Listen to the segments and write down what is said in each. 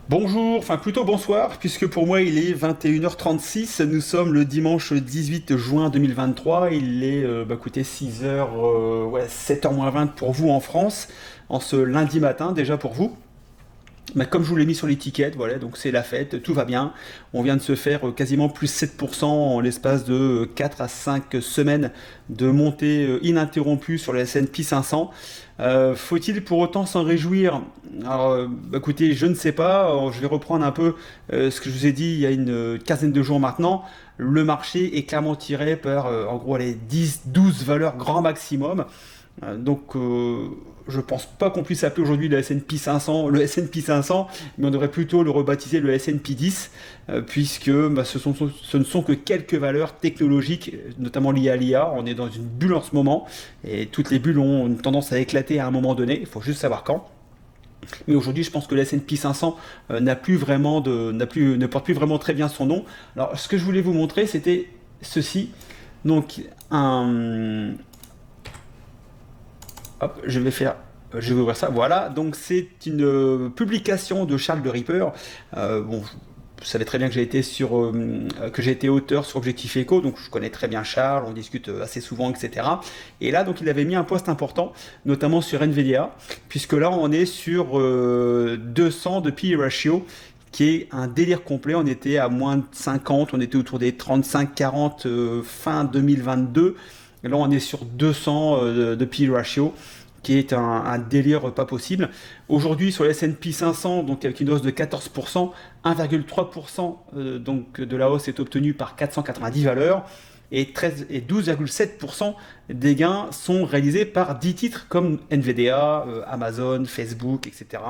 Bonjour, enfin plutôt bonsoir, puisque pour moi il est 21h36, nous sommes le dimanche 18 juin 2023, il est écoutez 6h, 7h moins 20 pour vous en France, en ce lundi matin déjà pour vous. Bah, comme je vous l'ai mis sur l'étiquette, voilà, donc c'est la fête, tout va bien. On vient de se faire quasiment plus 7% en l'espace de 4 à 5 semaines de montée ininterrompue sur le S&P 500. Faut-il pour autant s'en réjouir? Alors, écoutez, je ne sais pas. Alors, je vais reprendre un peu ce que je vous ai dit il y a une quinzaine de jours maintenant. Le marché est clairement tiré par, en gros, les 10-12 valeurs grand maximum. Je pense pas qu'on puisse appeler aujourd'hui le S&P 500 le S&P 500, mais on devrait plutôt le rebaptiser le S&P 10, puisque ce ne sont que quelques valeurs technologiques, notamment liées à l'IA. On est dans une bulle en ce moment, et toutes les bulles ont une tendance à éclater à un moment donné, il faut juste savoir quand. Mais aujourd'hui, je pense que le S&P 500 ne porte plus vraiment très bien son nom. Alors, ce que je voulais vous montrer, c'était ceci. Donc, Hop, je vais ouvrir ça. Voilà, donc c'est une publication de Charles de Ripper. Bon, vous savez très bien que j'ai été auteur sur Objectif Echo, donc je connais très bien Charles, on discute assez souvent, etc. Et là, donc il avait mis un post important, notamment sur Nvidia, puisque là on est sur 200 de P/E ratio, qui est un délire complet. On était à moins de 50, on était autour des 35-40 fin 2022. Et là, on est sur 200 de P/E ratio, qui est un délire pas possible. Aujourd'hui, sur le S&P 500, donc avec une hausse de 14%, 1,3% donc de la hausse est obtenue par 490 valeurs, et 12,7% des gains sont réalisés par 10 titres comme Nvidia, Amazon, Facebook, etc.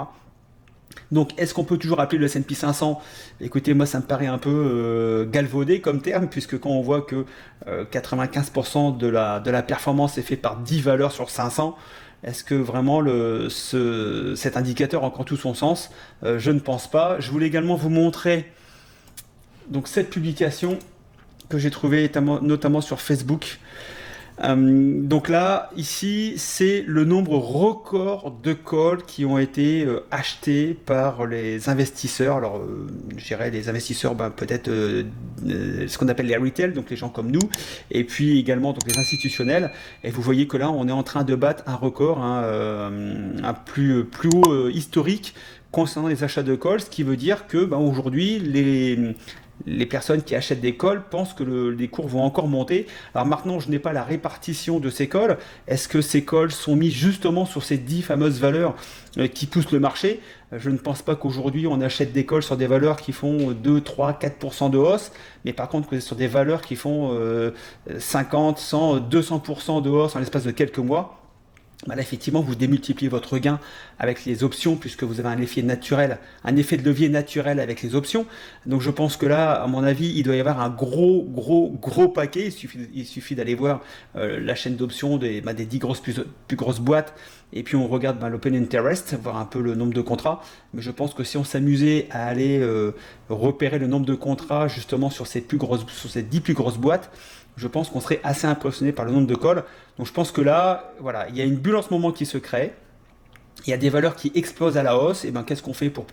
Donc, est-ce qu'on peut toujours appeler le S&P 500? Écoutez, moi, ça me paraît un peu galvaudé comme terme, puisque quand on voit que 95% de la performance est fait par 10 valeurs sur 500, est-ce que vraiment cet indicateur a encore tout son sens? Je ne pense pas. Je voulais également vous montrer donc, cette publication que j'ai trouvée notamment sur Facebook. Donc là, ici, c'est le nombre record de calls qui ont été achetés par les investisseurs. Alors, je dirais les investisseurs, peut-être ce qu'on appelle les retail, donc les gens comme nous, et puis également donc les institutionnels. Et vous voyez que là, on est en train de battre un record, un plus haut historique concernant les achats de calls, ce qui veut dire que aujourd'hui, les personnes qui achètent des calls pensent que les cours vont encore monter. Alors maintenant, je n'ai pas la répartition de ces calls. Est-ce que ces calls sont mis justement sur ces 10 fameuses valeurs qui poussent le marché? Je ne pense pas qu'aujourd'hui on achète des calls sur des valeurs qui font 2, 3, 4% de hausse, mais par contre que sur des valeurs qui font 50, 100, 200% de hausse en l'espace de quelques mois. Là, effectivement, vous démultipliez votre gain avec les options, puisque vous avez un effet de levier naturel avec les options. Donc je pense que là, à mon avis, il doit y avoir un gros paquet. Il suffit d'aller voir la chaîne d'options des 10 plus grosses boîtes, et puis on regarde l'open interest, voir un peu le nombre de contrats. Mais je pense que si on s'amusait à aller repérer le nombre de contrats justement sur ces 10 plus grosses boîtes, je pense qu'on serait assez impressionné par le nombre de calls. Donc je pense que là, voilà, il y a une bulle en ce moment qui se crée. Il y a des valeurs qui explosent à la hausse. Et qu'est-ce qu'on fait pour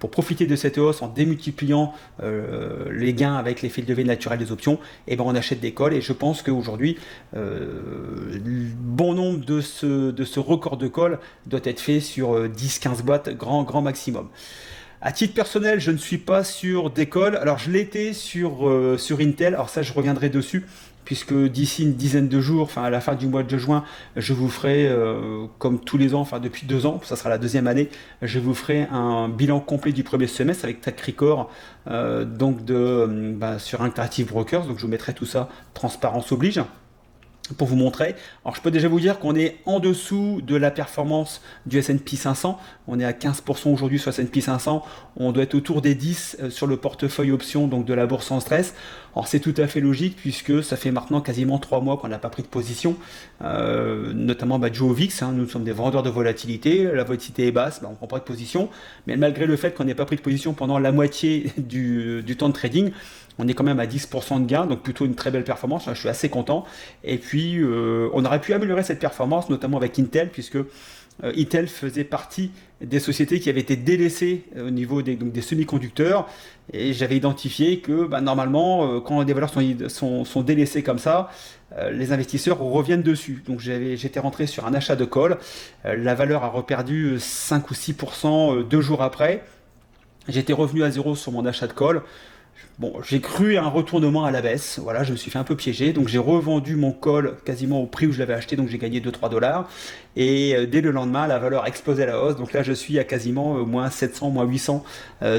profiter de cette hausse en démultipliant les gains avec l'effet de levier naturel des options? On achète des calls. Et je pense qu'aujourd'hui, bon nombre de ce record de calls doit être fait sur 10-15 boîtes, grand maximum. À titre personnel, je ne suis pas sur des calls. Alors, je l'étais sur Intel. Alors ça, je reviendrai dessus, puisque d'ici une dizaine de jours, à la fin du mois de juin, je vous ferai, comme tous les ans, depuis 2 ans, ça sera la deuxième année, je vous ferai un bilan complet du premier semestre avec Track Record, sur Interactive Brokers. Donc, je vous mettrai tout ça, transparence oblige, pour vous montrer. Alors je peux déjà vous dire qu'on est en dessous de la performance du S&P 500. On est à 15% aujourd'hui sur S&P 500. On doit être autour des 10 sur le portefeuille option, donc de la bourse en stress. Alors c'est tout à fait logique, puisque ça fait maintenant quasiment 3 mois qu'on n'a pas pris de position, notamment dû au VIX. Nous sommes des vendeurs de volatilité, la volatilité est basse, on ne prend pas de position. Mais malgré le fait qu'on n'ait pas pris de position pendant la moitié du temps de trading, on est quand même à 10% de gain, donc plutôt une très belle performance. Je suis assez content. Et puis, on aurait pu améliorer cette performance, notamment avec Intel, puisque Intel faisait partie des sociétés qui avaient été délaissées au niveau des semi-conducteurs. Et j'avais identifié que normalement, quand des valeurs sont délaissées comme ça, les investisseurs reviennent dessus. Donc j'étais rentré sur un achat de call. La valeur a reperdu 5 ou 6% 2 jours après. J'étais revenu à zéro sur mon achat de call. Bon, j'ai cru à un retournement à la baisse, voilà, je me suis fait un peu piéger, donc j'ai revendu mon call quasiment au prix où je l'avais acheté, donc j'ai gagné 2-3 $. Et dès le lendemain, la valeur a explosé à la hausse, donc là je suis à quasiment moins 700, moins 800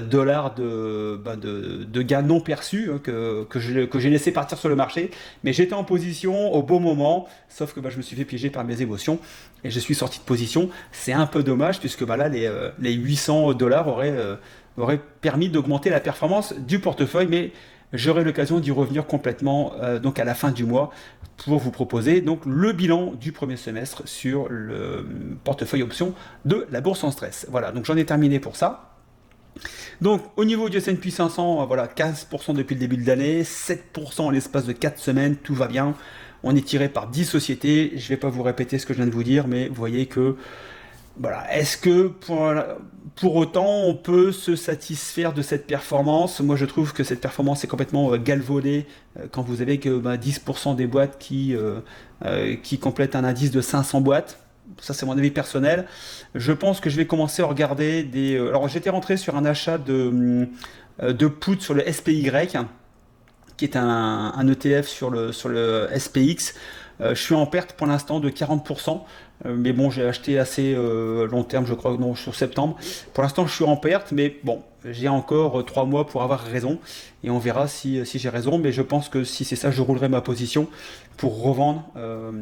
dollars de gains non perçus que j'ai laissé partir sur le marché. Mais j'étais en position au bon moment, sauf que je me suis fait piéger par mes émotions et je suis sorti de position. C'est un peu dommage puisque là les 800 dollars aurait permis d'augmenter la performance du portefeuille, mais j'aurai l'occasion d'y revenir complètement donc à la fin du mois pour vous proposer donc le bilan du premier semestre sur le portefeuille option de la bourse en stress. Voilà, donc j'en ai terminé pour ça. Donc au niveau du S&P 500, voilà, 15% depuis le début de l'année, 7% en l'espace de 4 semaines, tout va bien. On est tiré par 10 sociétés, je ne vais pas vous répéter ce que je viens de vous dire, mais vous voyez que voilà. Est-ce que pour autant on peut se satisfaire de cette performance? Moi je trouve que cette performance est complètement galvaudée quand vous avez que 10% des boîtes qui complètent un indice de 500 boîtes. Ça c'est mon avis personnel. Je pense que je vais commencer à regarder des... Alors j'étais rentré sur un achat de put sur le SPY, qui est un ETF sur le SPX. Je suis en perte pour l'instant de 40%. Mais bon, j'ai acheté assez long terme, je crois, non, sur septembre. Pour l'instant, je suis en perte, mais bon, j'ai encore 3 mois pour avoir raison. Et on verra si j'ai raison. Mais je pense que si c'est ça, je roulerai ma position pour revendre un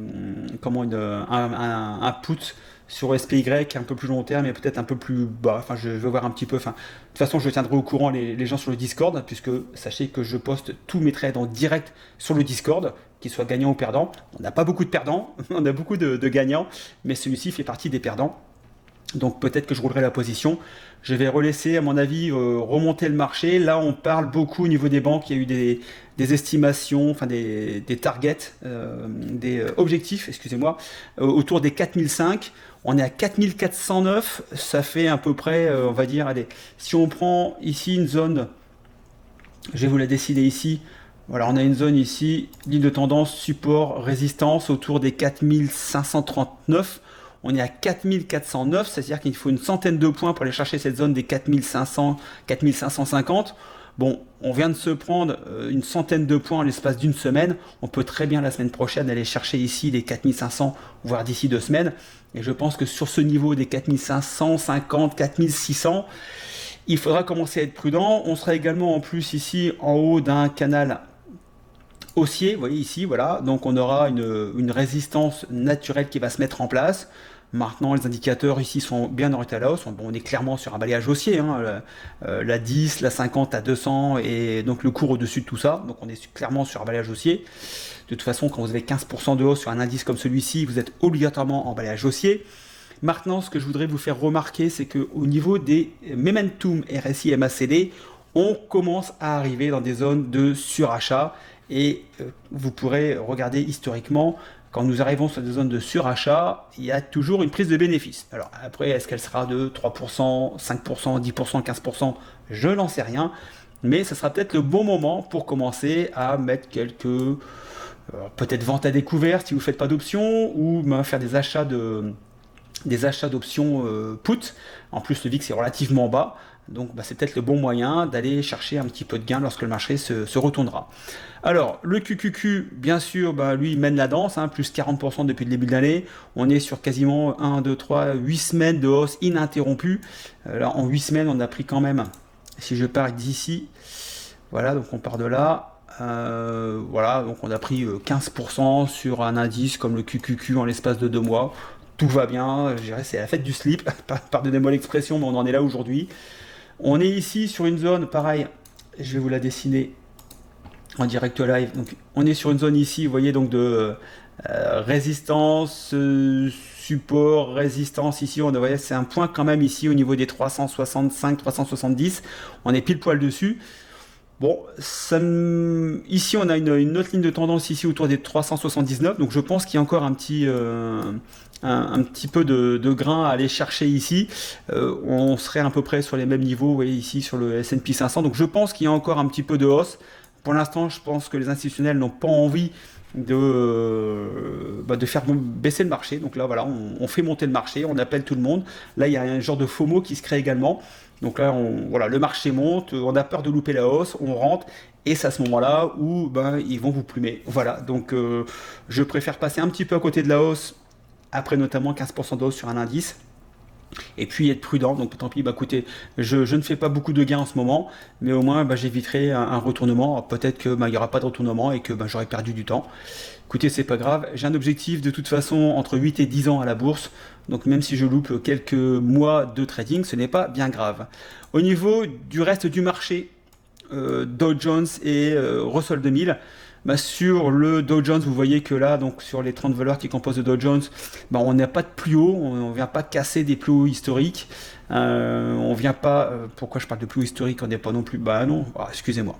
put sur SPY un peu plus long terme et peut-être un peu plus bas. Enfin, je veux voir un petit peu. Enfin, de toute façon, je tiendrai au courant les gens sur le Discord, puisque sachez que je poste tous mes trades en direct sur le Discord, qu'ils soient gagnants ou perdants. On n'a pas beaucoup de perdants, on a beaucoup de gagnants, mais celui-ci fait partie des perdants. Donc peut-être que je roulerai la position. Je vais relaisser, à mon avis, remonter le marché. Là, on parle beaucoup au niveau des banques. Il y a eu des estimations, enfin des targets, des objectifs, excusez-moi, autour des 4005. On est à 4409. Ça fait à peu près, on va dire, allez, si on prend ici une zone, je vais vous la dessiner ici. Voilà, on a une zone ici, ligne de tendance, support, résistance autour des 4539. On est à 4409, c'est-à-dire qu'il faut une centaine de points pour aller chercher cette zone des 4500, 4550. Bon, on vient de se prendre une centaine de points en l'espace d'une semaine. On peut très bien la semaine prochaine aller chercher ici les 4500, voire d'ici 2 semaines. Et je pense que sur ce niveau des 4550, 4600, il faudra commencer à être prudent. On sera également en plus ici en haut d'un canal haussier, vous voyez ici, voilà, donc on aura une résistance naturelle qui va se mettre en place. Maintenant, les indicateurs ici sont bien orientés à la hausse. Bon, on est clairement sur un balayage haussier, la 10, la 50, la 200 et donc le cours au-dessus de tout ça. Donc on est clairement sur un balayage haussier. De toute façon, quand vous avez 15% de hausse sur un indice comme celui-ci, vous êtes obligatoirement en balayage haussier. Maintenant, ce que je voudrais vous faire remarquer, c'est qu'au niveau des Momentum RSI MACD, on commence à arriver dans des zones de surachat. Et vous pourrez regarder historiquement, quand nous arrivons sur des zones de surachat, il y a toujours une prise de bénéfice. Alors après, est-ce qu'elle sera de 3%, 5%, 10%, 15%? Je n'en sais rien. Mais ce sera peut-être le bon moment pour commencer à mettre quelques... peut-être vente à découvert si vous ne faites pas d'options, ou faire des achats d'options put. En plus, le VIX est relativement bas. Donc c'est peut-être le bon moyen d'aller chercher un petit peu de gain lorsque le marché se retournera. Alors le QQQ, bien sûr, lui mène la danse, plus 40% depuis le début de l'année. On est sur quasiment 1, 2, 3, 8 semaines de hausse ininterrompue. Là, en 8 semaines, on a pris quand même, si je pars d'ici, voilà, donc on part de là. Voilà, donc on a pris 15% sur un indice comme le QQQ en l'espace de 2 mois. Tout va bien, je dirais c'est la fête du slip, pardonnez-moi l'expression, mais on en est là aujourd'hui. On est ici sur une zone, pareil, je vais vous la dessiner en direct live. Donc, on est sur une zone ici, vous voyez, donc de résistance, support, résistance. Ici, vous voyez, c'est un point quand même ici au niveau des 365, 370. On est pile poil dessus. Bon, ici on a une autre ligne de tendance ici autour des 379, donc je pense qu'il y a encore un petit un petit peu de grain à aller chercher ici. On serait à peu près sur les mêmes niveaux, vous voyez ici sur le S&P 500. Donc je pense qu'il y a encore un petit peu de hausse. Pour l'instant, je pense que les institutionnels n'ont pas envie de faire baisser le marché. Donc là, voilà, on fait monter le marché, on appelle tout le monde. Là, il y a un genre de FOMO qui se crée également. Donc là, voilà, le marché monte, on a peur de louper la hausse, on rentre. Et c'est à ce moment-là où ils vont vous plumer. Voilà, donc je préfère passer un petit peu à côté de la hausse, après notamment 15% de hausse sur un indice. Et puis être prudent, donc tant pis, écoutez, je ne fais pas beaucoup de gains en ce moment, mais au moins j'éviterai un retournement. Peut-être que il n'y aura pas de retournement et que j'aurai perdu du temps. Écoutez, c'est pas grave, j'ai un objectif de toute façon entre 8 et 10 ans à la bourse, donc même si je loupe quelques mois de trading, ce n'est pas bien grave. Au niveau du reste du marché, Dow Jones et Russell 2000, sur le Dow Jones, vous voyez que là, donc sur les 30 valeurs qui composent le Dow Jones, on n'a pas de plus haut, on ne vient pas casser des plus hauts historiques. On vient pas. Pourquoi je parle de plus haut historique? On n'est pas non plus. Non, excusez-moi.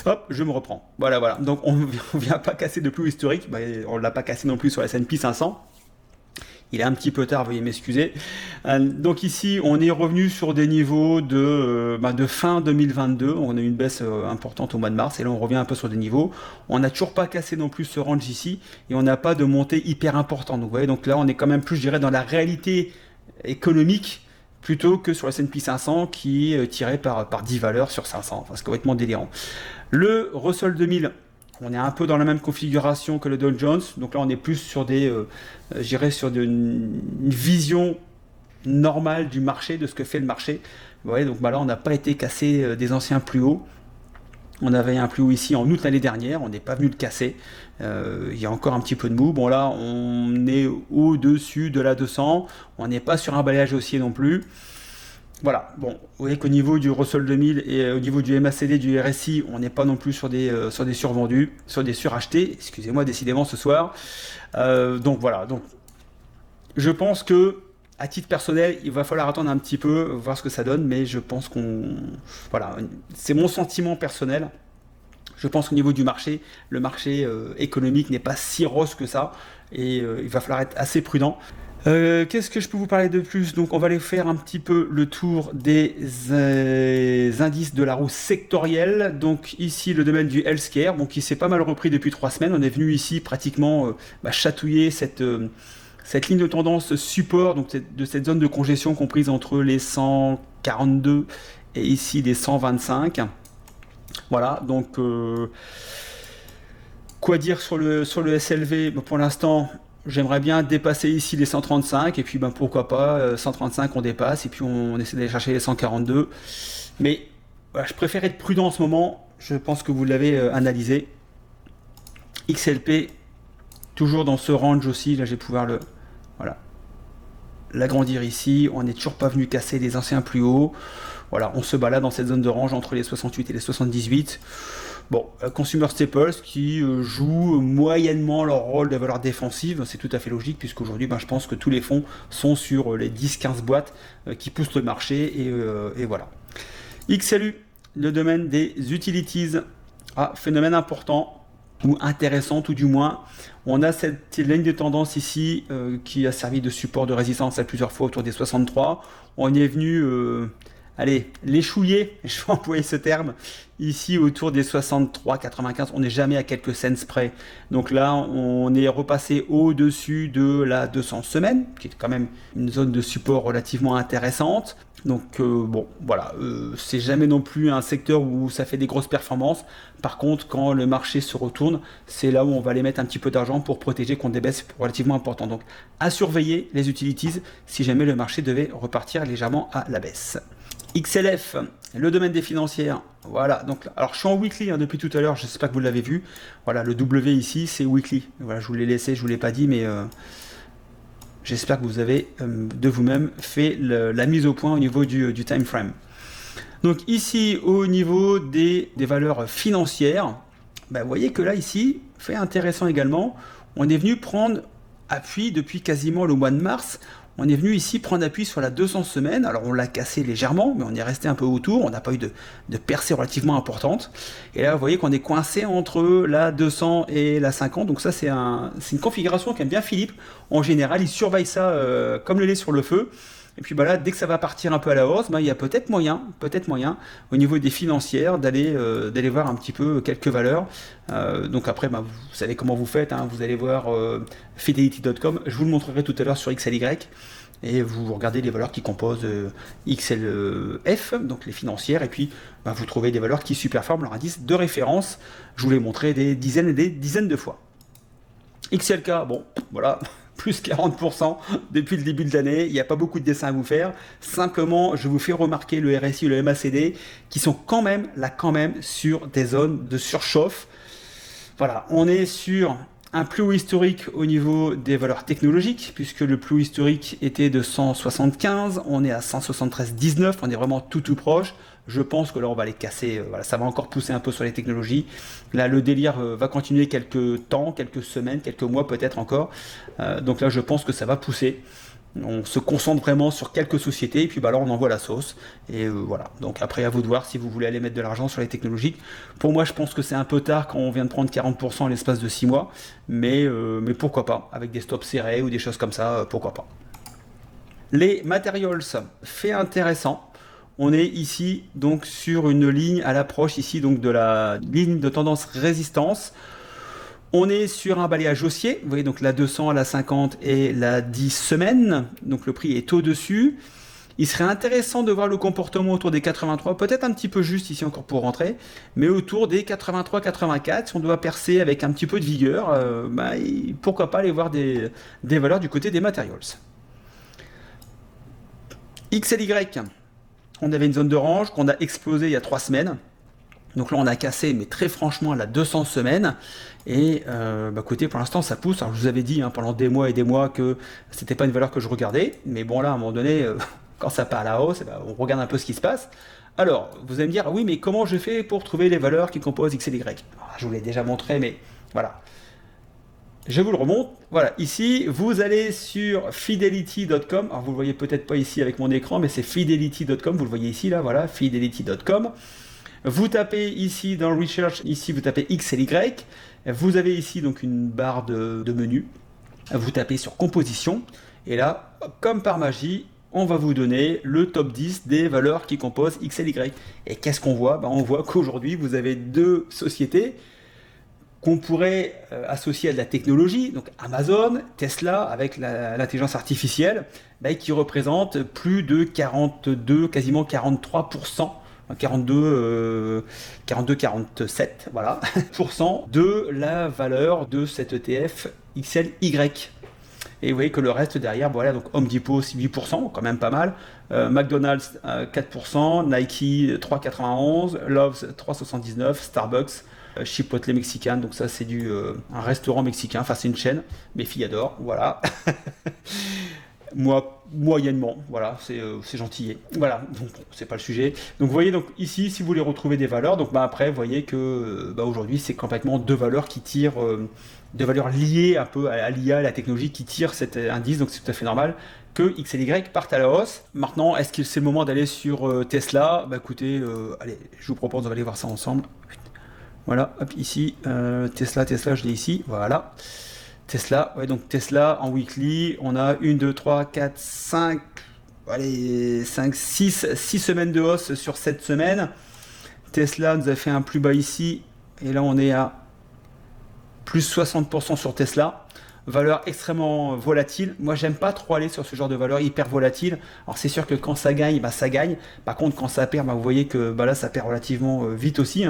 Hop, je me reprends. Voilà. Donc on vient pas casser de plus haut historique. On l'a pas cassé non plus sur la S&P 500. Il est un petit peu tard, veuillez m'excuser. Donc ici, on est revenu sur des niveaux de fin 2022. On a eu une baisse importante au mois de mars et là on revient un peu sur des niveaux. On n'a toujours pas cassé non plus ce range ici et on n'a pas de montée hyper importante. Donc vous voyez, donc là on est quand même plus, je dirais, dans la réalité économique plutôt que sur la S&P 500 qui est tiré par 10 valeurs sur 500. Enfin, c'est complètement délirant. Le Russell 2000, on est un peu dans la même configuration que le Dow Jones, donc là on est plus sur une vision normale du marché, de ce que fait le marché. Vous voyez, donc là on n'a pas été cassé des anciens plus hauts. On avait un plus haut ici en août l'année dernière, on n'est pas venu le casser. Il y a encore un petit peu de mou. Bon là on est au-dessus de la 200, on n'est pas sur un balayage haussier non plus. Voilà, bon, vous voyez qu'au niveau du Russell 2000 et au niveau du MACD, du RSI, on n'est pas non plus sur des survendus, sur des surachetés, excusez-moi décidément ce soir. Donc voilà, donc je pense que à titre personnel, il va falloir attendre un petit peu, voir ce que ça donne, mais je pense voilà, c'est mon sentiment personnel. Je pense qu'au niveau du marché, le marché économique n'est pas si rose que ça, et il va falloir être assez prudent. Qu'est-ce que je peux vous parler de plus? Donc on va aller faire un petit peu le tour des indices de la roue sectorielle. Donc ici le domaine du healthcare, qui s'est pas mal repris depuis 3 semaines. On est venu ici pratiquement chatouiller cette ligne de tendance support, donc de cette zone de congestion comprise entre les 142 et ici les 125. Voilà, donc quoi dire sur le SLV? Pour l'instant, j'aimerais bien dépasser ici les 135 et puis pourquoi pas 135 on dépasse et puis on essaie d'aller chercher les 142. Mais voilà, je préfère être prudent en ce moment. Je pense que vous l'avez analysé. XLP toujours dans ce range aussi. Là je vais pouvoir l'agrandir ici. On n'est toujours pas venu casser les anciens plus hauts. Voilà, on se balade dans cette zone de range entre les 68 et les 78. Bon, Consumer Staples qui jouent moyennement leur rôle de valeur défensive, c'est tout à fait logique puisqu'aujourd'hui je pense que tous les fonds sont sur les 10-15 boîtes qui poussent le marché et voilà. XLU, le domaine des utilities, phénomène important ou intéressant tout du moins. On a cette ligne de tendance ici qui a servi de support de résistance à plusieurs fois autour des 63. On y est venu... les chouiller, je vais employer ce terme, ici autour des 63,95, on n'est jamais à quelques cents près. Donc là, on est repassé au-dessus de la 200 semaines, qui est quand même une zone de support relativement intéressante. Donc voilà, c'est jamais non plus un secteur où ça fait des grosses performances. Par contre, quand le marché se retourne, c'est là où on va aller mettre un petit peu d'argent pour protéger contre des baisses relativement importantes. Donc à surveiller les utilities si jamais le marché devait repartir légèrement à la baisse. XLF, le domaine des financières. Voilà, donc alors je suis en weekly depuis tout à l'heure, j'espère que vous l'avez vu. Voilà, le W ici, c'est weekly. Voilà, je vous l'ai laissé, je vous l'ai pas dit, mais j'espère que vous avez de vous-même fait la mise au point au niveau du time frame. Donc ici, au niveau des valeurs financières, vous voyez que là, ici, fait intéressant également, on est venu prendre appui depuis quasiment le mois de mars. on est venu ici prendre appui sur la 200 semaines. Alors on l'a cassé légèrement, mais on est resté un peu autour, on n'a pas eu de percée relativement importante. Et là vous voyez qu'on est coincé entre la 200 et la 50, donc ça c'est une configuration qu'aime bien Philippe. En général il surveille ça comme le lait sur le feu. Et puis bah là, dès que ça va partir un peu à la hausse, bah, il y a peut-être moyen, au niveau des financières, d'aller voir un petit peu quelques valeurs. Donc après, bah, vous savez comment vous faites, hein, vous allez voir fidelity.com, je vous le montrerai tout à l'heure sur XLY, et vous regardez les valeurs qui composent XLF, donc les financières, et puis bah, vous trouvez des valeurs qui superforment leur indice de référence. Je vous l'ai montré des dizaines et des dizaines de fois. XLK, bon, voilà, plus 40% depuis le début de l'année. Il n'y a pas beaucoup de dessins à vous faire. Simplement, je vous fais remarquer le RSI et le MACD qui sont quand même sur des zones de surchauffe. Voilà, on est sur un plus haut historique au niveau des valeurs technologiques, puisque le plus haut historique était de 175, on est à 173,19, on est vraiment tout proche. Je pense que là on va les casser, voilà, ça va encore pousser un peu sur les technologies. Là le délire va continuer quelques temps, quelques semaines, quelques mois peut-être encore. Donc là je pense que ça va pousser. On se concentre vraiment sur quelques sociétés et puis bah là on envoie la sauce. Et voilà, donc après à vous de voir si vous voulez aller mettre de l'argent sur les technologiques. Pour moi je pense que c'est un peu tard quand on vient de prendre 40% en l'espace de 6 mois. Mais pourquoi pas, avec des stops serrés ou des choses comme ça, pourquoi pas. Les materials, fait intéressant. On est ici donc sur une ligne à l'approche ici donc de la ligne de tendance résistance. On est sur un balayage haussier, vous voyez donc la 200, la 50 et la 10 semaines, donc le prix est au-dessus. Il serait intéressant de voir le comportement autour des 83, peut-être un petit peu juste ici encore pour rentrer, mais autour des 83-84, si on doit percer avec un petit peu de vigueur, pourquoi pas aller voir des valeurs du côté des materials. XLY, on avait une zone de range qu'on a explosé il y a 3 semaines. Donc là on a cassé, mais très franchement, la 200 semaines. Et écoutez, pour l'instant ça pousse. Alors je vous avais dit pendant des mois et des mois que c'était pas une valeur que je regardais. Mais bon là, à un moment donné, quand ça part à la hausse, on regarde un peu ce qui se passe. Alors, vous allez me dire, oui, mais comment je fais pour trouver les valeurs qui composent XLY? Je vous l'ai déjà montré, mais voilà. Je vous le remonte. Voilà, ici, vous allez sur fidelity.com. Alors, vous le voyez peut-être pas ici avec mon écran, mais c'est fidelity.com. Vous le voyez ici, là, voilà, fidelity.com. Vous tapez ici dans le research, ici vous tapez XLY. Vous avez ici donc une barre de menu. Vous tapez sur composition. Et là, comme par magie, on va vous donner le top 10 des valeurs qui composent XLY. Et qu'est-ce qu'on voit? On voit qu'aujourd'hui, vous avez 2 sociétés qu'on pourrait associer à de la technologie, donc Amazon, Tesla, avec l'intelligence artificielle, qui représentent plus de 42, quasiment 43%, 47, voilà, de la valeur de cet ETF XLY. Et vous voyez que le reste derrière, voilà, donc Home Depot 8%, quand même pas mal, McDonald's 4%, Nike 3,91, Love's 3,79, Starbucks, Chipotle mexicain, donc ça c'est un restaurant mexicain, enfin c'est une chaîne, mes filles adorent, voilà. Moi, moyennement, voilà, c'est gentil. Voilà, donc c'est pas le sujet. Donc vous voyez, donc ici, si vous voulez retrouver des valeurs, donc après, vous voyez que aujourd'hui, c'est complètement 2 valeurs qui tirent, 2 valeurs liées un peu à l'IA, à la technologie, qui tirent cet indice, donc c'est tout à fait normal que XLY parte à la hausse. Maintenant, est-ce que c'est le moment d'aller sur Tesla? Écoutez, allez, je vous propose, on va aller voir ça ensemble. Voilà, hop, ici, Tesla, je l'ai ici, voilà. Tesla, ouais, donc Tesla en weekly, on a 1, 2, 3, 4, 5, allez, 5, 6 semaines de hausse sur 7 semaines. Tesla nous a fait un plus bas ici, et là on est à plus 60% sur Tesla. Valeur extrêmement volatile. Moi, j'aime pas trop aller sur ce genre de valeur hyper volatile. Alors, c'est sûr que quand ça gagne, ça gagne. Par contre, quand ça perd, vous voyez que là, ça perd relativement vite aussi.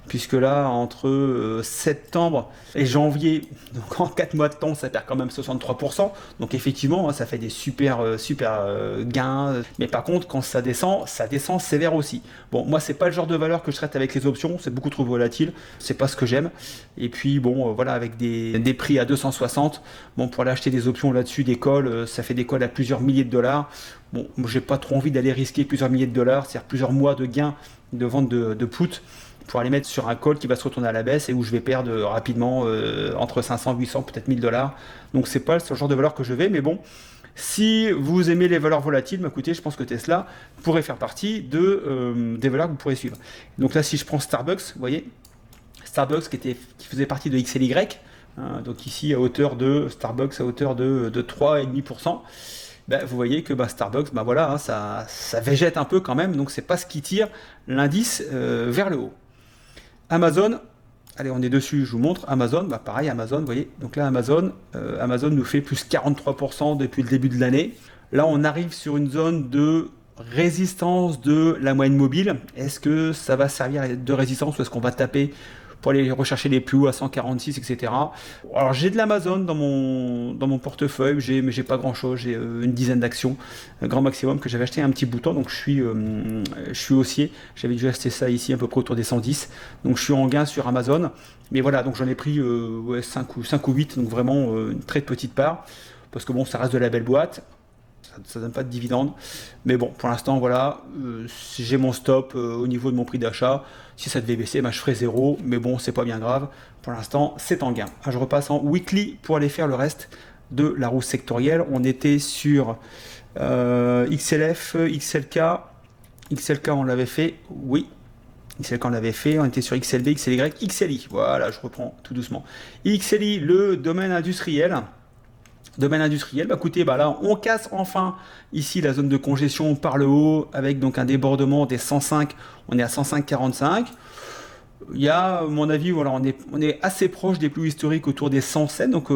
Puisque là, entre septembre et janvier, donc en 4 mois de temps, ça perd quand même 63%. Donc, effectivement, ça fait des super gains. Mais par contre, quand ça descend sévère aussi. Bon, moi, c'est pas le genre de valeur que je traite avec les options. C'est beaucoup trop volatile. C'est pas ce que j'aime. Et puis, bon, voilà, avec des prix à 260. Bon, pour aller acheter des options là-dessus, des calls, ça fait des calls à plusieurs milliers de dollars. Bon, j'ai pas trop envie d'aller risquer plusieurs milliers de dollars, c'est-à-dire plusieurs mois de gains de vente de put pour aller mettre sur un call qui va se retourner à la baisse et où je vais perdre rapidement entre 500, 800, peut-être 1000 dollars. Donc c'est pas ce genre de valeur que je vais, mais bon, Si vous aimez les valeurs volatiles, bah, écoutez, je pense que Tesla pourrait faire partie des valeurs que vous pourrez suivre. Donc là, si je prends Starbucks, vous voyez, Starbucks qui faisait partie de XLY, hein, donc ici à hauteur de Starbucks à hauteur de 3,5%. Ben, vous voyez que Starbucks, voilà, hein, ça végète un peu quand même, donc c'est pas ce qui tire l'indice vers le haut. Amazon, allez, on est dessus, je vous montre. Amazon, pareil, Amazon, vous voyez. Donc là, Amazon nous fait plus 43% depuis le début de l'année. Là, on arrive sur une zone de résistance de la moyenne mobile. Est-ce que ça va servir de résistance ou est-ce qu'on va taper pour aller rechercher les plus hauts à 146, etc. Alors j'ai de l'Amazon dans mon portefeuille, mais j'ai pas grand chose, j'ai une dizaine d'actions, grand maximum, que j'avais acheté un petit bouton, donc je suis haussier, j'avais dû acheter ça ici à peu près autour des 110, donc je suis en gain sur Amazon, mais voilà, donc j'en ai pris 5 ou 8, donc vraiment une très petite part, parce que bon, ça reste de la belle boîte, ça donne pas de dividendes, mais bon, pour l'instant, voilà, si j'ai mon stop au niveau de mon prix d'achat. Si ça devait baisser, je ferai 0, mais bon, c'est pas bien grave. Pour l'instant, c'est en gain. Je repasse en weekly pour aller faire le reste de la roue sectorielle. On était sur XLF, XLK. XLK, on l'avait fait, oui. XLK, on l'avait fait. On était sur XLB, XLY, XLI. Voilà, je reprends tout doucement. XLI, le domaine industriel. Écoutez, là, on casse enfin ici la zone de congestion par le haut avec donc un débordement des 105. On est à 105,45. Il y a, à mon avis, voilà, on est assez proche des plus historiques autour des 107. Donc,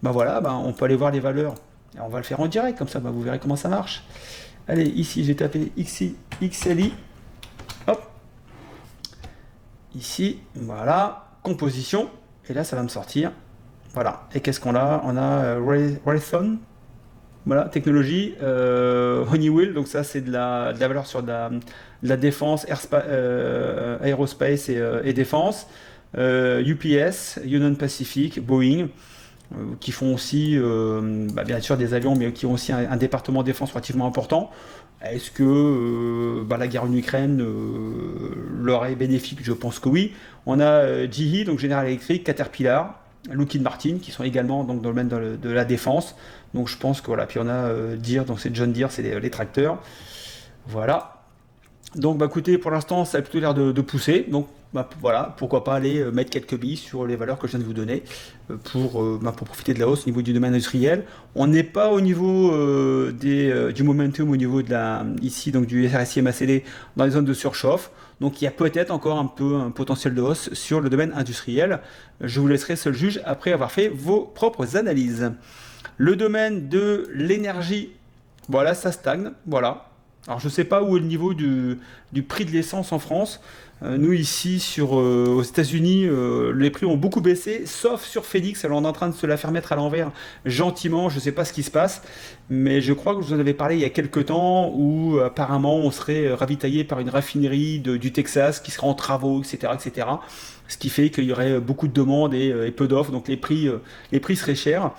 voilà, on peut aller voir les valeurs. Et on va le faire en direct, comme ça, vous verrez comment ça marche. Allez, ici, j'ai tapé XLI. Hop. Ici, voilà, composition. Et là, ça va me sortir. Voilà, et qu'est-ce qu'on a? On a Raytheon, voilà, technologie, Honeywell, donc ça c'est de la valeur sur de la défense, aérospace et défense, UPS, Union Pacific, Boeing, qui font aussi, bien sûr des avions, mais qui ont aussi un département défense relativement important. Est-ce que la guerre en Ukraine leur est bénéfique? Je pense que oui. On a GE, donc General Electric, Caterpillar, Lockheed Martin, qui sont également donc, dans le domaine de la défense. Donc je pense que voilà. Puis on a Deere, donc c'est John Deere, c'est les tracteurs. Voilà. Donc écoutez, pour l'instant, ça a plutôt l'air de pousser. Donc voilà, pourquoi pas aller mettre quelques billes sur les valeurs que je viens de vous donner pour profiter de la hausse au niveau du domaine industriel. On n'est pas au niveau du momentum au niveau de ici donc du RSI MACD dans les zones de surchauffe. Donc il y a peut-être encore un peu un potentiel de hausse sur le domaine industriel. Je vous laisserai seul juge après avoir fait vos propres analyses. Le domaine de l'énergie, voilà, ça stagne, voilà. Alors je ne sais pas où est le niveau du prix de l'essence en France. Nous ici aux États-Unis, les prix ont beaucoup baissé, sauf sur Phoenix. Alors on est en train de se la faire mettre à l'envers gentiment. Je ne sais pas ce qui se passe, mais je crois que je vous en avais parlé il y a quelques temps où apparemment on serait ravitaillé par une raffinerie du Texas qui serait en travaux, etc., etc. Ce qui fait qu'il y aurait beaucoup de demandes et peu d'offres, donc les prix seraient chers.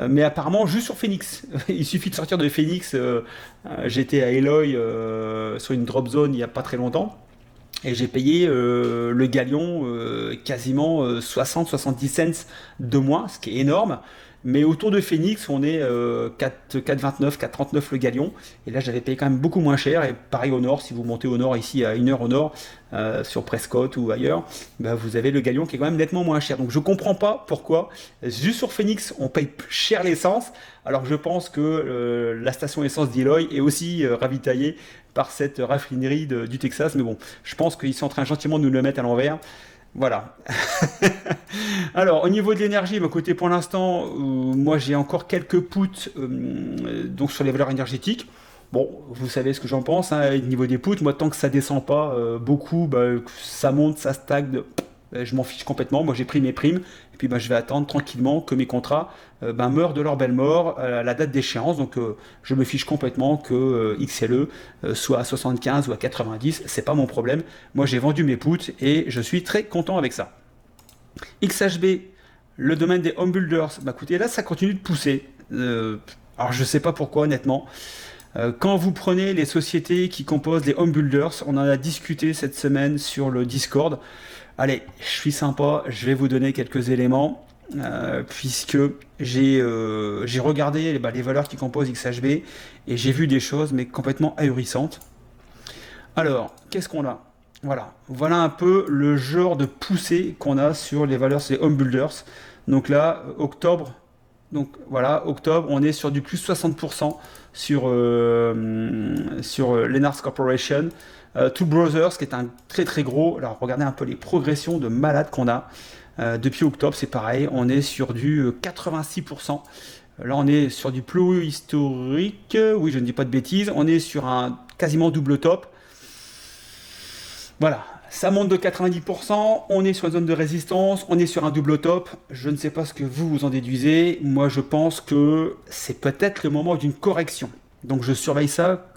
Mais apparemment juste sur Phoenix. Il suffit de sortir de Phoenix. J'étais à Eloy sur une drop zone il n'y a pas très longtemps. Et j'ai payé le galion quasiment 60-70 cents de moins, ce qui est énorme. Mais autour de Phoenix, on est 4,29, 4,39 le galion. Et là, j'avais payé quand même beaucoup moins cher. Et pareil au nord, si vous montez au nord, ici à 1 heure au nord, sur Prescott ou ailleurs, vous avez le galion qui est quand même nettement moins cher. Donc je comprends pas pourquoi, juste sur Phoenix, on paye plus cher l'essence. Alors que je pense que la station essence d'Eloy est aussi ravitaillée par cette raffinerie du Texas. Mais bon, je pense qu'ils sont en train gentiment de nous le mettre à l'envers. Voilà. Alors, au niveau de l'énergie, côté pour l'instant, moi j'ai encore quelques puts donc sur les valeurs énergétiques. Bon, vous savez ce que j'en pense, au niveau des puts, moi tant que ça descend pas beaucoup, ça monte, ça stagne, je m'en fiche complètement. Moi j'ai pris mes primes, et puis je vais attendre tranquillement que mes contrats meurent de leur belle mort à la date d'échéance. Donc je me fiche complètement que XLE soit à 75 ou à 90, c'est pas mon problème. Moi j'ai vendu mes puts et je suis très content avec ça. XHB, le domaine des home builders, écoutez, là ça continue de pousser. Alors je sais pas pourquoi honnêtement. Quand vous prenez les sociétés qui composent les home builders, on en a discuté cette semaine sur le Discord. Allez, je suis sympa, je vais vous donner quelques éléments. puisque j'ai regardé les valeurs qui composent XHB et j'ai vu des choses mais complètement ahurissantes. Alors, qu'est-ce qu'on a? Voilà un peu le genre de poussée qu'on a sur les valeurs, c'est Home Builders. Donc là, octobre, octobre, on est sur du plus 60% sur Lennart's Corporation. Two Brothers, qui est un très très gros. Alors regardez un peu les progressions de malade qu'on a. Depuis octobre, c'est pareil, on est sur du 86%. Là, on est sur du plus haut historique. Oui, je ne dis pas de bêtises. On est sur un quasiment double top. Voilà, ça monte de 90%, on est sur une zone de résistance, on est sur un double top. Je ne sais pas ce que vous en déduisez. Moi, je pense que c'est peut-être le moment d'une correction. Donc, je surveille ça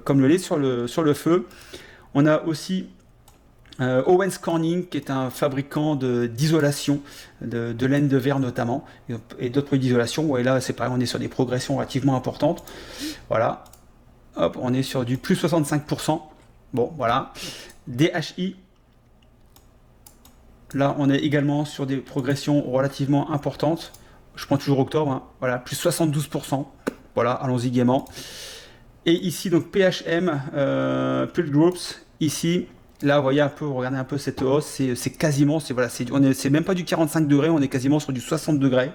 comme le lait sur le feu. On a aussi Owens Corning, qui est un fabricant d'isolation, de laine de verre notamment, et d'autres produits d'isolation. Et là, c'est pareil, on est sur des progressions relativement importantes. Voilà. Hop, on est sur du plus 65%. Bon, voilà. DHI, là on est également sur des progressions relativement importantes. Je prends toujours octobre, hein. Voilà, plus 72%. Voilà, allons-y gaiement. Et ici donc PHM, Pure Groups, ici, là vous voyez un peu, regardez un peu cette hausse, c'est quasiment, c'est même pas du 45 degrés, on est quasiment sur du 60 degrés.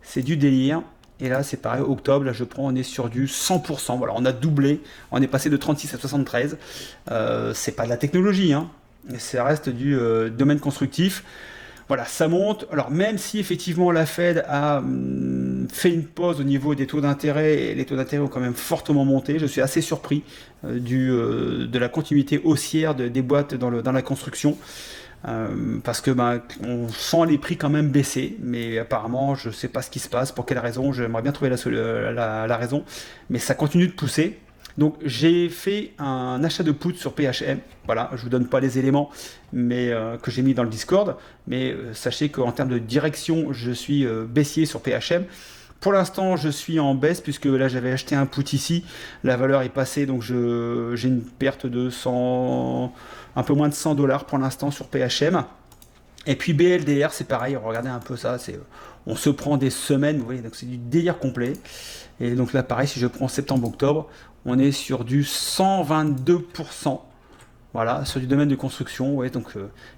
C'est du délire. Et là, c'est pareil, octobre, là je prends, on est sur du 100%. Voilà, on a doublé, on est passé de 36 à 73. C'est pas de la technologie, hein. Ça reste du domaine constructif. Voilà, ça monte. Alors, même si effectivement la Fed a fait une pause au niveau des taux d'intérêt, et les taux d'intérêt ont quand même fortement monté, je suis assez surpris de la continuité haussière des boîtes dans la construction. Parce que on sent les prix quand même baisser, mais apparemment je sais pas ce qui se passe, pour quelle raison, j'aimerais bien trouver la raison, mais ça continue de pousser. Donc j'ai fait un achat de put sur PHM, voilà, je vous donne pas les éléments mais que j'ai mis dans le Discord, mais sachez qu'en termes de direction je suis baissier sur PHM. Pour l'instant, je suis en baisse puisque là j'avais acheté un put ici, la valeur est passée, donc j'ai une perte de 100, un peu moins de 100 $ pour l'instant sur PHM. Et puis BLDR, c'est pareil, regardez un peu ça, on se prend des semaines, vous voyez, donc c'est du délire complet. Et donc là, pareil, si je prends septembre-octobre, on est sur du 122%, voilà, sur du domaine de construction, ouais, donc,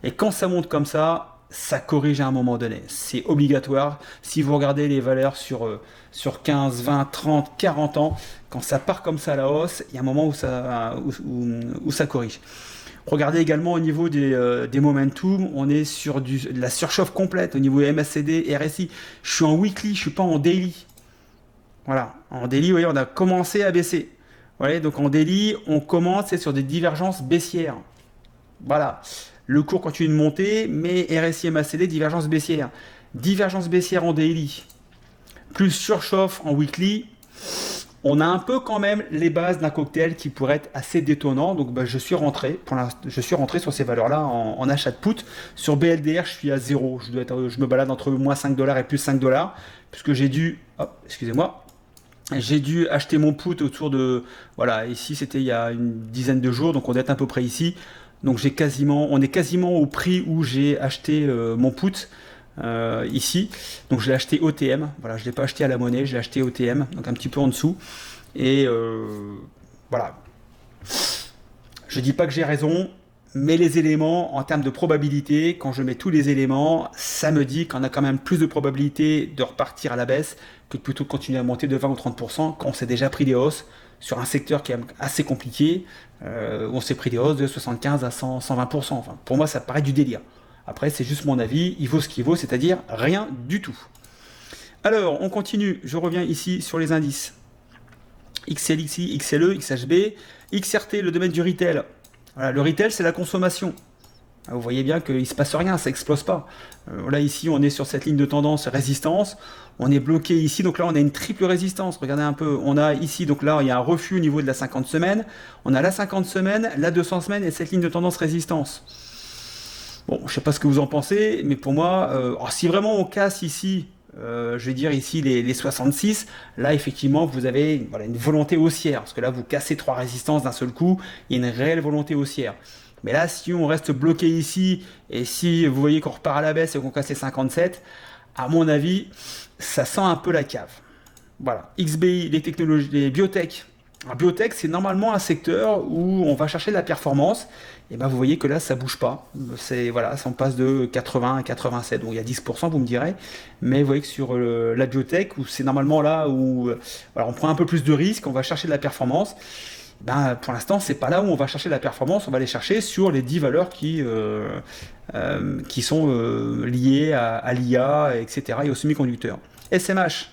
et quand ça monte comme ça corrige à un moment donné. C'est obligatoire. Si vous regardez les valeurs sur 15, 20, 30, 40 ans, quand ça part comme ça à la hausse, il y a un moment où ça corrige. Regardez également au niveau des momentum, on est sur de la surchauffe complète au niveau MACD, RSI. Je suis en weekly, je suis pas en daily. Voilà, en daily, vous voyez, on a commencé à baisser. Voilà, donc en daily, on commence sur des divergences baissières. Voilà. Le cours continue de monter, mais RSI et MACD, divergence baissière. Divergence baissière en daily, plus surchauffe en weekly. On a un peu quand même les bases d'un cocktail qui pourrait être assez détonnant. Donc je suis rentré sur ces valeurs-là en achat de put. Sur BLDR, je suis à 0. Je me balade entre moins 5 $ et plus 5 $. Puisque j'ai dû acheter mon put autour de... Voilà, ici c'était il y a une dizaine de jours, donc on doit être à peu près ici. Donc on est quasiment au prix où j'ai acheté mon put ici. Donc je l'ai acheté OTM. Voilà, je l'ai pas acheté à la monnaie, je l'ai acheté OTM, donc un petit peu en dessous. Et voilà. Je dis pas que j'ai raison, mais les éléments en termes de probabilité, quand je mets tous les éléments, ça me dit qu'on a quand même plus de probabilité de repartir à la baisse que de plutôt continuer à monter de 20 ou 30% quand on s'est déjà pris des hausses sur un secteur qui est assez compliqué. On s'est pris des hausses de 75 à 100, 120%. Enfin, pour moi, ça paraît du délire. Après, c'est juste mon avis. Il vaut ce qu'il vaut, c'est-à-dire rien du tout. Alors, on continue. Je reviens ici sur les indices. XLXI, XLE, XHB, XRT, le domaine du retail. Voilà, le retail, c'est la consommation. Vous voyez bien qu'il ne se passe rien, ça n'explose pas. Là, ici, on est sur cette ligne de tendance résistance. On est bloqué ici, donc là, on a une triple résistance. Regardez un peu. On a ici, donc là, il y a un refus au niveau de la 50 semaines. On a la 50 semaines, la 200 semaines et cette ligne de tendance résistance. Bon, je ne sais pas ce que vous en pensez, mais pour moi, si vraiment on casse ici, je vais dire ici les 66, là, effectivement, vous avez une volonté haussière. Parce que là, vous cassez 3 résistances d'un seul coup. Il y a une réelle volonté haussière. Mais là, si on reste bloqué ici, et si vous voyez qu'on repart à la baisse et qu'on casse les 57, à mon avis, ça sent un peu la cave. Voilà, XBI, les technologies, les biotech. Alors, biotech, c'est normalement un secteur où on va chercher de la performance. Et ben vous voyez que là, ça bouge pas. C'est voilà, ça on passe de 80 à 87. Donc il y a 10%, vous me direz. Mais vous voyez que sur la biotech, où c'est normalement là où voilà, on prend un peu plus de risques, on va chercher de la performance. Ben, pour l'instant, c'est pas là où on va chercher de la performance. On va aller chercher sur les 10 valeurs qui sont liées à l'IA, etc. et aux semi-conducteurs. SMH.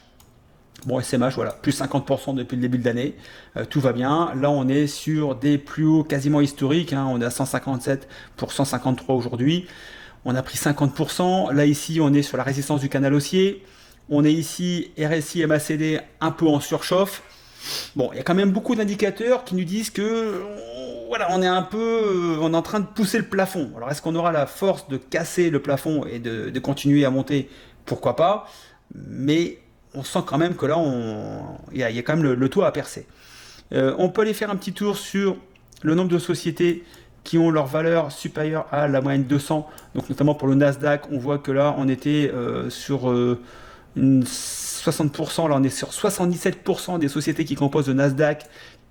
Bon, SMH, voilà, plus 50% depuis le début de l'année, tout va bien. Là, on est sur des plus hauts quasiment historiques, hein. On est à 157 pour 153 aujourd'hui. On a pris 50%. Là, ici, on est sur la résistance du canal haussier. On est ici, RSI, MACD, un peu en surchauffe. Bon, il y a quand même beaucoup d'indicateurs qui nous disent que voilà, on est en train de pousser le plafond. Alors, est-ce qu'on aura la force de casser le plafond et de continuer à monter? Pourquoi pas? Mais on sent quand même que là, il y a quand même le toit à percer. On peut aller faire un petit tour sur le nombre de sociétés qui ont leur valeur supérieure à la moyenne 200. Donc notamment pour le Nasdaq, on voit que là, on était sur 60%. Là, on est sur 77% des sociétés qui composent le Nasdaq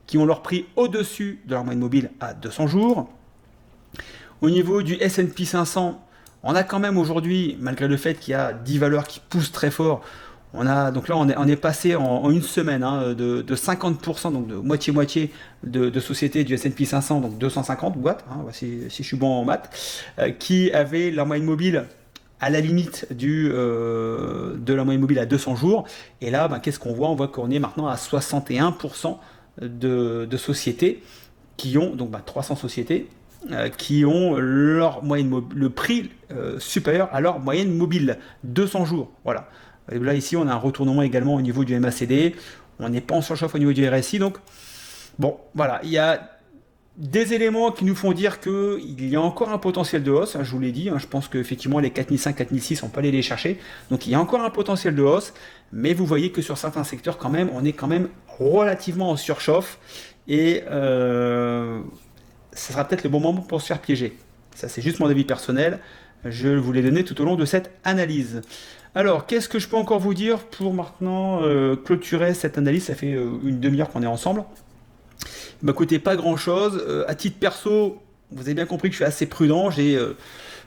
qui ont leur prix au-dessus de leur moyenne mobile à 200 jours. Au niveau du S&P 500, on a quand même aujourd'hui, malgré le fait qu'il y a 10 valeurs qui poussent très fort, donc là, on est passé en une semaine de 50%, donc de moitié-moitié de sociétés du S&P 500, donc 250 boîtes, si je suis bon en maths, qui avaient leur moyenne mobile à la limite de la moyenne mobile à 200 jours. Et là, qu'est-ce qu'on voit? On voit qu'on est maintenant à 61% de sociétés qui ont, donc 300 sociétés, qui ont leur moyenne le prix supérieur à leur moyenne mobile, 200 jours. Voilà. Et là, ici, on a un retournement également au niveau du MACD. On n'est pas en surchauffe au niveau du RSI. Donc, bon, voilà. Il y a des éléments qui nous font dire qu'il y a encore un potentiel de hausse. Je vous l'ai dit. Je pense qu'effectivement, les 4005, 4006, on peut aller les chercher. Donc, il y a encore un potentiel de hausse. Mais vous voyez que sur certains secteurs, quand même, on est quand même relativement en surchauffe. Et ça sera peut-être le bon moment pour se faire piéger. Ça, c'est juste mon avis personnel. Je vous l'ai donné tout au long de cette analyse. Alors, qu'est-ce que je peux encore vous dire pour maintenant clôturer cette analyse? Ça fait une demi-heure qu'on est ensemble. Écoutez, pas grand-chose. À titre perso, vous avez bien compris que je suis assez prudent.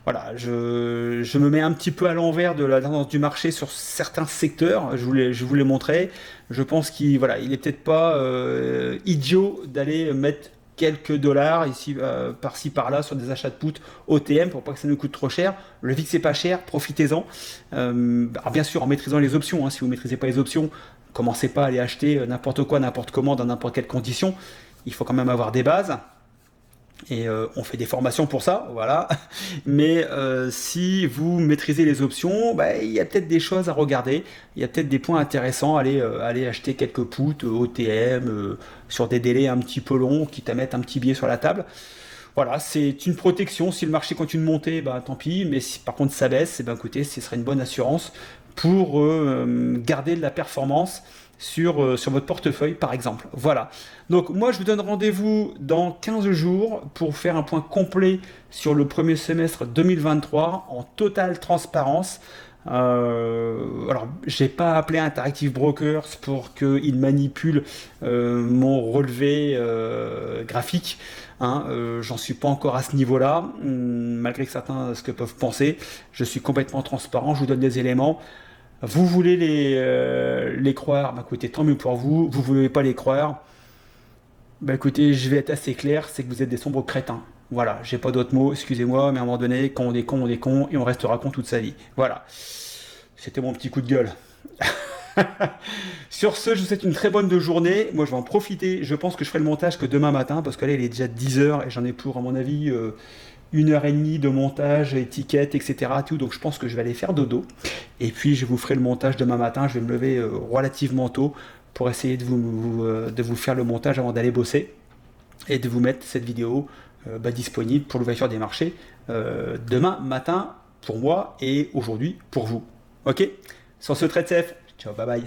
Voilà, je me mets un petit peu à l'envers de la tendance du marché sur certains secteurs. Je vous l'ai montré. Je pense qu'il est peut-être pas idiot d'aller mettre quelques dollars ici, par-ci par-là sur des achats de put OTM pour pas que ça nous coûte trop cher. Le VIX c'est pas cher, profitez-en. Alors bien sûr en maîtrisant les options, si vous ne maîtrisez pas les options, commencez pas à aller acheter n'importe quoi, n'importe comment, dans n'importe quelle condition. Il faut quand même avoir des bases. Et on fait des formations pour ça, voilà. Mais si vous maîtrisez les options, il y a peut-être des choses à regarder. Il y a peut-être des points intéressants. Aller acheter quelques puts OTM sur des délais un petit peu longs, quitte à mettre un petit billet sur la table. Voilà, c'est une protection. Si le marché continue de monter, tant pis. Mais si par contre ça baisse, écoutez, ce serait une bonne assurance pour garder de la performance sur votre portefeuille par exemple. Voilà. Donc moi je vous donne rendez-vous dans 15 jours pour faire un point complet sur le premier semestre 2023 en totale transparence. Alors j'ai pas appelé Interactive Brokers pour qu'ils manipulent mon relevé graphique. J'en suis pas encore à ce niveau-là, malgré que certains ce que peuvent penser. Je suis complètement transparent, je vous donne des éléments. Vous voulez les croire, écoutez, tant mieux pour vous. Vous voulez pas les croire, écoutez, je vais être assez clair, c'est que vous êtes des sombres crétins. Voilà, j'ai pas d'autres mots, excusez-moi, mais à un moment donné, quand on est con, et on restera con toute sa vie. Voilà, c'était mon petit coup de gueule. Sur ce, je vous souhaite une très bonne journée. Moi, je vais en profiter. Je pense que je ferai le montage que demain matin, parce que là, il est déjà 10h, et j'en ai pour, à mon avis... 1h30 de montage, étiquette, etc. Tout, donc je pense que je vais aller faire dodo. Et puis je vous ferai le montage demain matin. Je vais me lever relativement tôt pour essayer de vous faire le montage avant d'aller bosser et de vous mettre cette vidéo disponible pour l'ouverture des marchés demain matin pour moi et aujourd'hui pour vous. Ok? Sur ce, trade safe. Ciao, bye bye.